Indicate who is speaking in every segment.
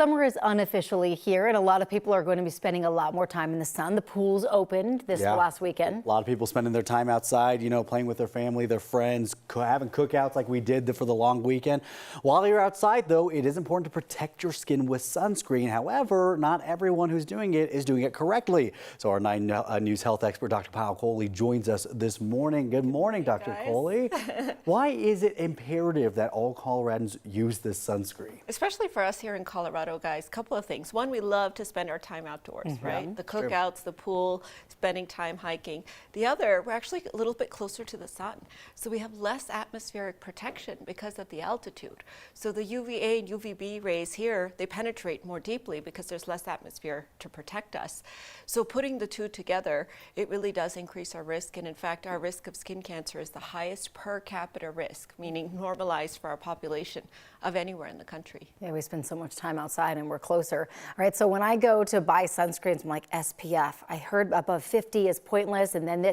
Speaker 1: Summer is unofficially here, and a lot of people are going to be spending a lot more time in the sun. The pools opened this last weekend.
Speaker 2: A lot of people spending their time outside, playing with their family, their friends, having cookouts like we did for the long weekend. While you're outside, though, it is important to protect your skin with sunscreen. However, not everyone who's doing it is doing it correctly. So our 9 News health expert, Dr. Payal Kohli, joins us this morning. Good morning, Dr. Kohli. Why is it imperative that all Coloradans use this sunscreen?
Speaker 3: Especially for us here in Colorado, guys, a couple of things. One, we love to spend our time outdoors, right? The cookouts, the pool, spending time hiking. The other, we're actually a little bit closer to the sun. So we have less atmospheric protection because of the altitude. So the UVA and UVB rays here, they penetrate more deeply because there's less atmosphere to protect us. So putting the two together, it really does increase our risk. And in fact, our risk of skin cancer is the highest per capita risk, meaning normalized for our population of anywhere in the country.
Speaker 1: Yeah, we spend so much time outside and we're closer. All right, so when I go to buy sunscreens, I'm like SPF. I heard above 50 is pointless. And then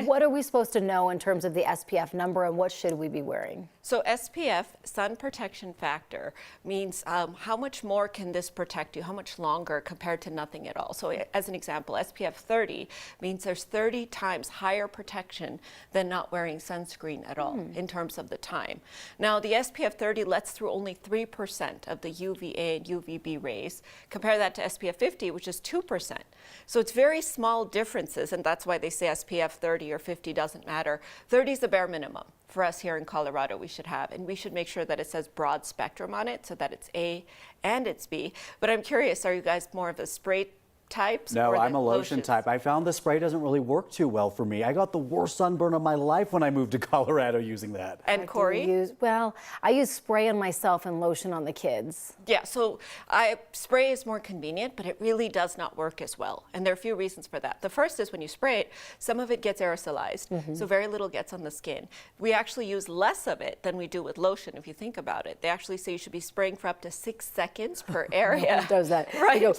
Speaker 1: what are we supposed to know in terms of the SPF number and what should we be wearing?
Speaker 3: So SPF, sun protection factor, means how much more can this protect you, how much longer compared to nothing at all. So as an example, SPF 30 means there's 30 times higher protection than not wearing sunscreen at all in terms of the time. Now the SPF 30 lets through only 3% of the UVA and UVB rays. Compare that to SPF 50, which is 2%. So it's very small differences, and that's why they say SPF 30 or 50 doesn't matter. 30 is the bare minimum for us here in Colorado we should have, and we should make sure that it says broad spectrum on it so that it's A and it's B. But I'm curious, are you guys more of a spray types?
Speaker 2: No,
Speaker 3: or
Speaker 2: I'm a lotion
Speaker 3: lotions?
Speaker 2: type. I found the spray doesn't really work too well for me. I got the worst sunburn of my life when I moved to Colorado using that.
Speaker 3: And Corey?
Speaker 1: I use spray on myself and lotion on the kids.
Speaker 3: Yeah, so spray is more convenient, but it really does not work as well. And there are a few reasons for that. The first is when you spray it, some of it gets aerosolized, so very little gets on the skin. We actually use less of it than we do with lotion, if you think about it. They actually say you should be spraying for up to 6 seconds per area.
Speaker 1: Who does that?
Speaker 3: Right.
Speaker 1: They go,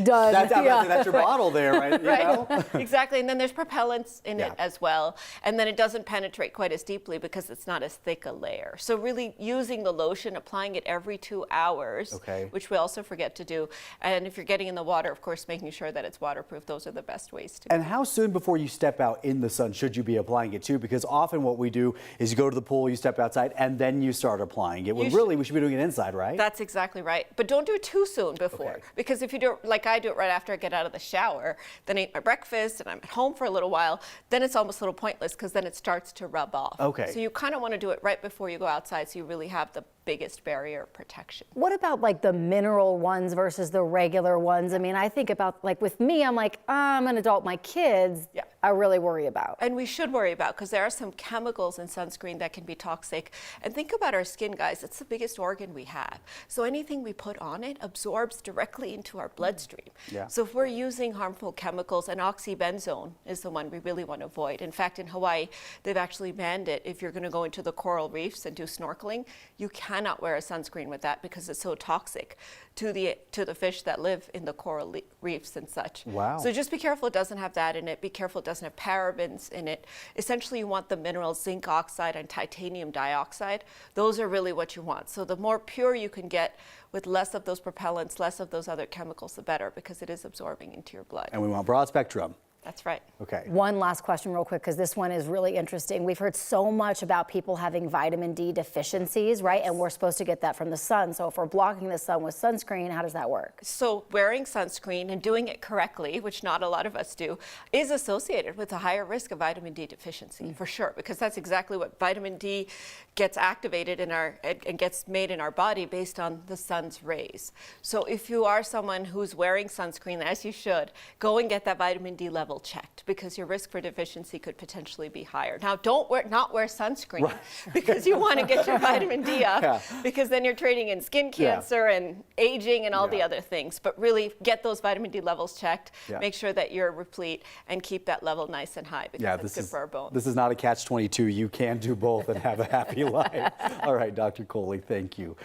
Speaker 1: done.
Speaker 2: That's your bottle there, right?
Speaker 3: Right. Exactly. And then there's propellants in it as well. And then it doesn't penetrate quite as deeply because it's not as thick a layer. So really using the lotion, applying it every 2 hours, which we also forget to do. And if you're getting in the water, of course, making sure that it's waterproof. Those are the best ways to.
Speaker 2: And how soon before you step out in the sun should you be applying it too? Because often what we do is you go to the pool, you step outside, and then you start applying it. Well, really, we should be doing it inside, right?
Speaker 3: That's exactly right. But don't do it too soon before. Because if you do it like I do it right after I get out of the shower, then I eat my breakfast and I'm at home for a little while, then it's almost a little pointless because then it starts to rub off.
Speaker 2: Okay.
Speaker 3: So you kind of want to do it right before you go outside so you really have the biggest barrier of protection.
Speaker 1: What about like the mineral ones versus the regular ones? I mean, I think about like with me, I'm like, I'm an adult, my kids, I really worry about.
Speaker 3: And we should worry about because there are some chemicals in sunscreen that can be toxic. And think about our skin, guys. It's the biggest organ we have. So anything we put on it absorbs directly into our bloodstream. So if we're using harmful chemicals, and oxybenzone is the one we really want to avoid. In fact, in Hawaii, they've actually banned it. If you're going to go into the coral reefs and do snorkeling, you cannot wear a sunscreen with that because it's so toxic to the fish that live in the coral reefs and such.
Speaker 2: Wow.
Speaker 3: So just be careful it doesn't have that in it. Be careful it doesn't have parabens in it. Essentially, you want the minerals zinc oxide and titanium dioxide. Those are really what you want. So the more pure you can get with less of those propellants, less of those other chemicals, the better, because it is absorbing into your blood.
Speaker 2: And we want broad spectrum.
Speaker 3: That's right.
Speaker 2: Okay.
Speaker 1: One last question real quick, because this one is really interesting. We've heard so much about people having vitamin D deficiencies, right? And we're supposed to get that from the sun. So if we're blocking the sun with sunscreen, how does that work?
Speaker 3: So wearing sunscreen and doing it correctly, which not a lot of us do, is associated with a higher risk of vitamin D deficiency, for sure, because that's exactly what vitamin D gets activated in and gets made in our body based on the sun's rays. So if you are someone who's wearing sunscreen, as you should, go and get that vitamin D level checked because your risk for deficiency could potentially be higher. Now, not wear sunscreen because you want to get your vitamin D up because then you're trading in skin cancer and aging and all the other things. But really get those vitamin D levels checked, make sure that you're replete and keep that level nice and high because that's good for our bones.
Speaker 2: This is not a catch-22. You can do both and have a happy life. All right, Dr. Kohli, thank you.